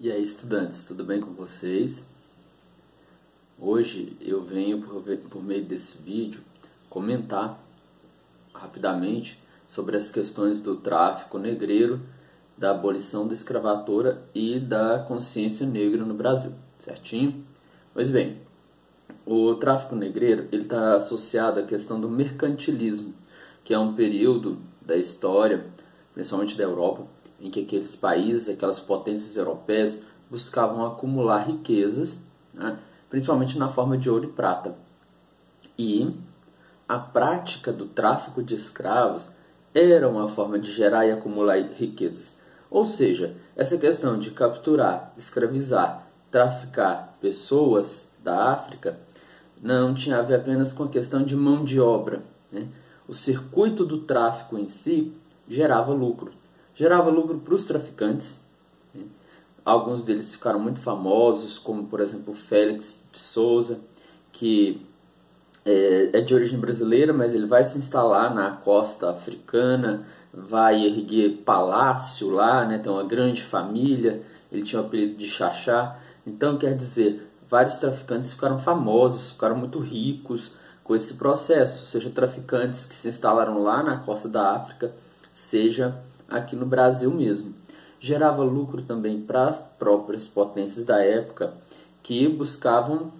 E aí, estudantes, tudo bem com vocês? Hoje eu venho, por meio desse vídeo, comentar rapidamente sobre as questões do tráfico negreiro, da abolição da escravatura e da consciência negra no Brasil, certinho? Pois bem, o tráfico negreiro está associado à questão do mercantilismo, que é um período da história, principalmente da Europa, em que aqueles países, aquelas potências europeias buscavam acumular riquezas, né, principalmente na forma de ouro e prata. E a prática do tráfico de escravos era uma forma de gerar e acumular riquezas. Ou seja, essa questão de capturar, escravizar, traficar pessoas da África não tinha a ver apenas com a questão de mão de obra, né? O circuito do tráfico em si gerava lucro. Gerava lucro para os traficantes, né? Alguns deles ficaram muito famosos, como por exemplo Félix de Souza, que é de origem brasileira, mas ele vai se instalar na costa africana, vai erguer palácio lá, né? Tem uma grande família, ele tinha o apelido de Xaxá. Então, quer dizer, vários traficantes ficaram famosos, ficaram muito ricos com esse processo, seja traficantes que se instalaram lá na costa da África, seja aqui no Brasil mesmo. Gerava lucro também para as próprias potências da época, que buscavam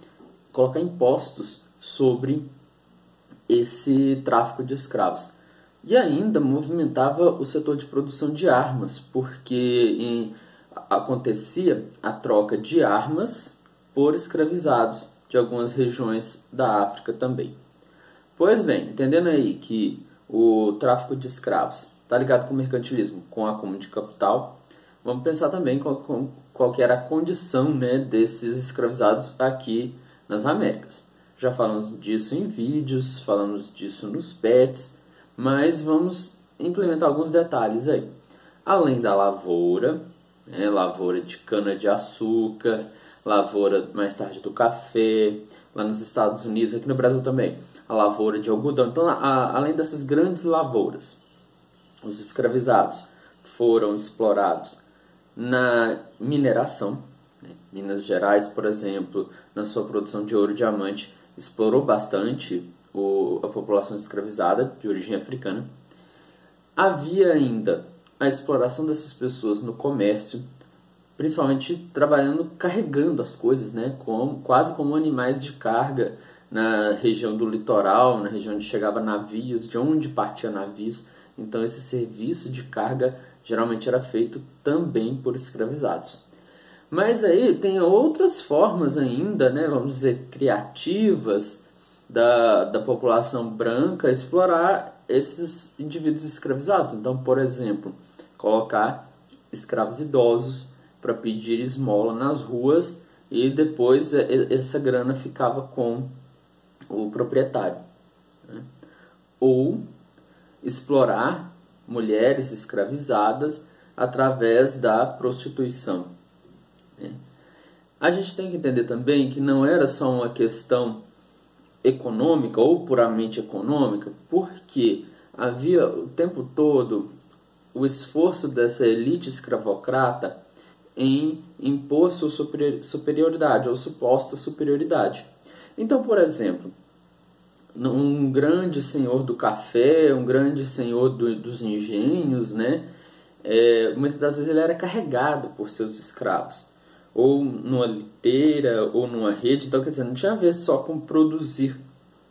colocar impostos sobre esse tráfico de escravos. E ainda movimentava o setor de produção de armas, porque acontecia a troca de armas por escravizados de algumas regiões da África também. Pois bem, entendendo aí que o tráfico de escravos está ligado com o mercantilismo, com a acúmulo de capital, vamos pensar também qual que era a condição, né, desses escravizados aqui nas Américas. Já falamos disso em vídeos, falamos disso nos PETs, mas vamos implementar alguns detalhes aí. Além da lavoura, né, lavoura de cana-de-açúcar, lavoura mais tarde do café, lá nos Estados Unidos, aqui no Brasil também, a lavoura de algodão. Então, além dessas grandes lavouras, os escravizados foram explorados na mineração, né? Minas Gerais, por exemplo, na sua produção de ouro e diamante, explorou bastante a população escravizada de origem africana. Havia ainda a exploração dessas pessoas no comércio, principalmente trabalhando, carregando as coisas, né? Quase como animais de carga na região do litoral, na região onde chegava navios, de onde partia navios. Então esse serviço de carga geralmente era feito também por escravizados. Mas aí tem outras formas ainda, né, vamos dizer, criativas da população branca explorar esses indivíduos escravizados. Então, por exemplo, colocar escravos idosos para pedir esmola nas ruas e depois essa grana ficava com o proprietário, né? Ou explorar mulheres escravizadas através da prostituição, né? A gente tem que entender também que não era só uma questão econômica ou puramente econômica, porque havia o tempo todo o esforço dessa elite escravocrata em impor sua superioridade ou suposta superioridade. Então, por exemplo, um grande senhor do café, um grande senhor dos engenhos, né? Muitas das vezes ele era carregado por seus escravos, ou numa liteira, ou numa rede. Então, quer dizer, não tinha a ver só com produzir,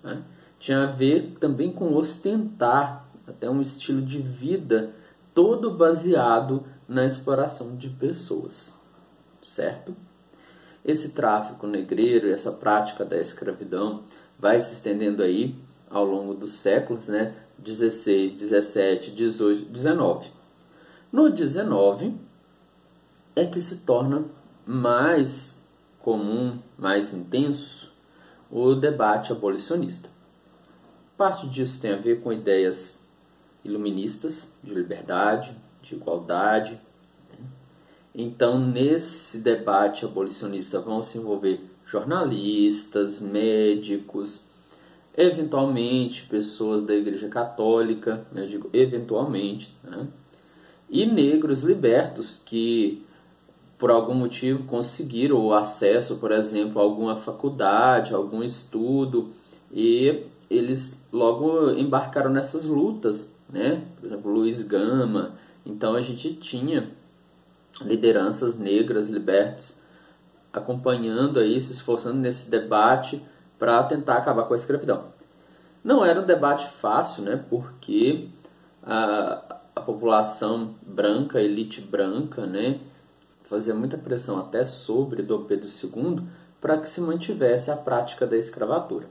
né? Tinha a ver também com ostentar, até um estilo de vida todo baseado na exploração de pessoas, certo? Esse tráfico negreiro, essa prática da escravidão vai se estendendo aí ao longo dos séculos, né? 16, 17, 18, 19. No 19 é que se torna mais comum, mais intenso, o debate abolicionista. Parte disso tem a ver com ideias iluministas de liberdade, de igualdade. Então, nesse debate abolicionista vão se envolver jornalistas, médicos, eventualmente pessoas da Igreja Católica, eu digo eventualmente, né? E negros libertos que por algum motivo conseguiram o acesso, por exemplo, a alguma faculdade, algum estudo, e eles logo embarcaram nessas lutas, né? Por exemplo, Luiz Gama. Então a gente tinha lideranças negras libertas acompanhando aí, se esforçando nesse debate para tentar acabar com a escravidão. Não era um debate fácil, né? Porque a população branca, a elite branca, né, fazia muita pressão até sobre Dom Pedro II para que se mantivesse a prática da escravatura.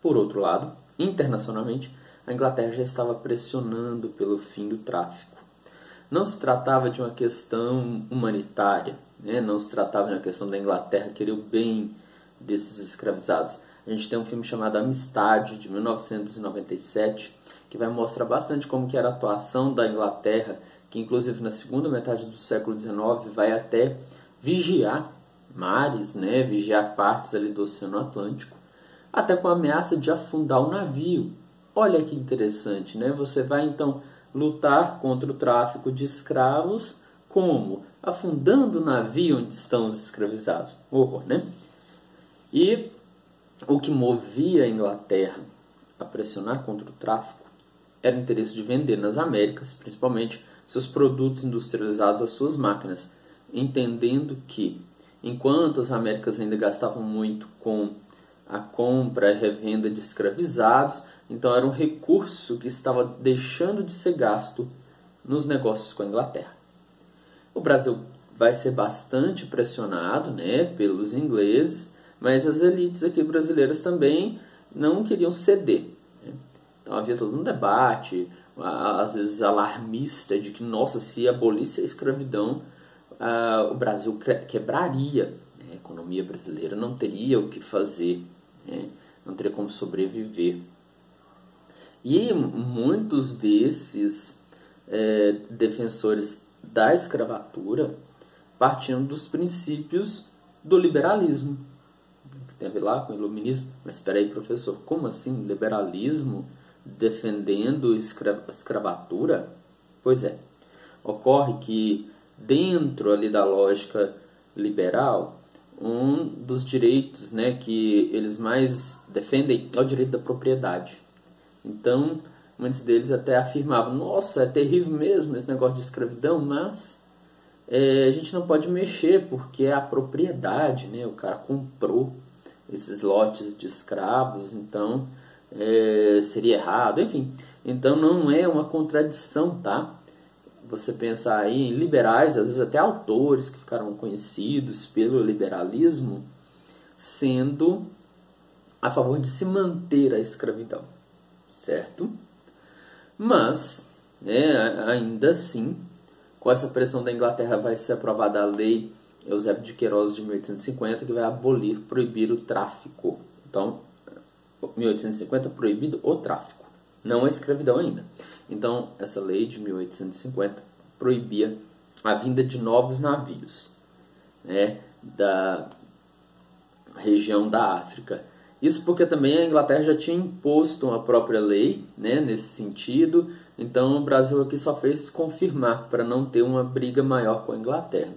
Por outro lado, internacionalmente, a Inglaterra já estava pressionando pelo fim do tráfico. Não se tratava de uma questão humanitária, né? Não se tratava de uma questão da Inglaterra querer o bem desses escravizados. A gente tem um filme chamado Amistade, de 1997, que vai mostrar bastante como que era a atuação da Inglaterra, que inclusive na segunda metade do século XIX vai até vigiar mares, né? Vigiar partes ali do Oceano Atlântico, até com a ameaça de afundar o navio. Olha que interessante, né? Você vai então lutar contra o tráfico de escravos, como? Afundando o navio onde estão os escravizados. Horror, né? E o que movia a Inglaterra a pressionar contra o tráfico era o interesse de vender nas Américas, principalmente, seus produtos industrializados às suas máquinas, entendendo que, enquanto as Américas ainda gastavam muito com a compra e revenda de escravizados, então era um recurso que estava deixando de ser gasto nos negócios com a Inglaterra. O Brasil vai ser bastante pressionado, né, pelos ingleses, mas as elites aqui brasileiras também não queriam ceder, né? Então havia todo um debate, às vezes alarmista, de que, nossa, se abolisse a escravidão, o Brasil quebraria, né? A economia brasileira não teria o que fazer, né? Não teria como sobreviver. E muitos desses defensores da escravatura partiam dos princípios do liberalismo, que tem a ver lá com o iluminismo. Mas espera aí, professor, como assim liberalismo defendendo a escravatura? Pois é, ocorre que dentro ali da lógica liberal, um dos direitos, né, que eles mais defendem é o direito da propriedade. Então, muitos deles até afirmavam, nossa, é terrível mesmo esse negócio de escravidão, mas a gente não pode mexer porque é a propriedade, né? O cara comprou esses lotes de escravos, então seria errado, enfim. Então não é uma contradição, tá? Você pensar aí em liberais, às vezes até autores que ficaram conhecidos pelo liberalismo, sendo a favor de se manter a escravidão, certo? Mas, né, ainda assim, com essa pressão da Inglaterra vai ser aprovada a Lei Eusébio de Queiroz de 1850, que vai abolir, proibir o tráfico. Então, 1850 proibido o tráfico, não a escravidão ainda. Então, essa lei de 1850 proibia a vinda de novos navios, né, da região da África. Isso porque também a Inglaterra já tinha imposto uma própria lei, né, nesse sentido. Então o Brasil aqui só fez confirmar para não ter uma briga maior com a Inglaterra.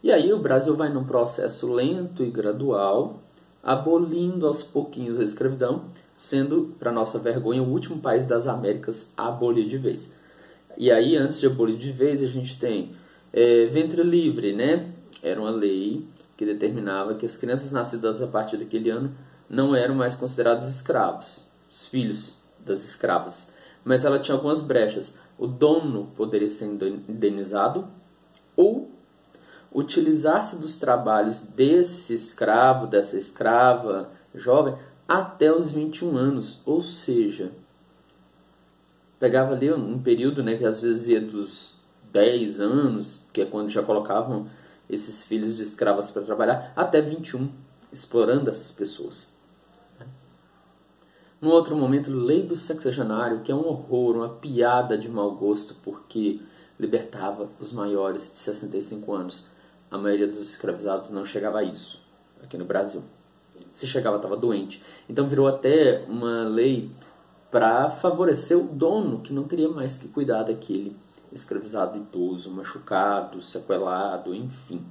E aí o Brasil vai num processo lento e gradual, abolindo aos pouquinhos a escravidão, sendo, para nossa vergonha, o último país das Américas a abolir de vez. E aí, antes de abolir de vez, a gente tem ventre livre, né? Era uma lei que determinava que as crianças nascidas a partir daquele ano não eram mais considerados escravos, os filhos das escravas. Mas ela tinha algumas brechas. O dono poderia ser indenizado ou utilizar-se dos trabalhos desse escravo, dessa escrava jovem, até os 21 anos. Ou seja, pegava ali um período, né, que às vezes ia dos 10 anos, que é quando já colocavam esses filhos de escravas para trabalhar, até 21, explorando essas pessoas. Num outro momento, lei do sexagenário, que é um horror, uma piada de mau gosto, porque libertava os maiores de 65 anos. A maioria dos escravizados não chegava a isso, aqui no Brasil. Se chegava, estava doente. Então virou até uma lei para favorecer o dono, que não teria mais que cuidar daquele escravizado idoso, machucado, sequelado, enfim.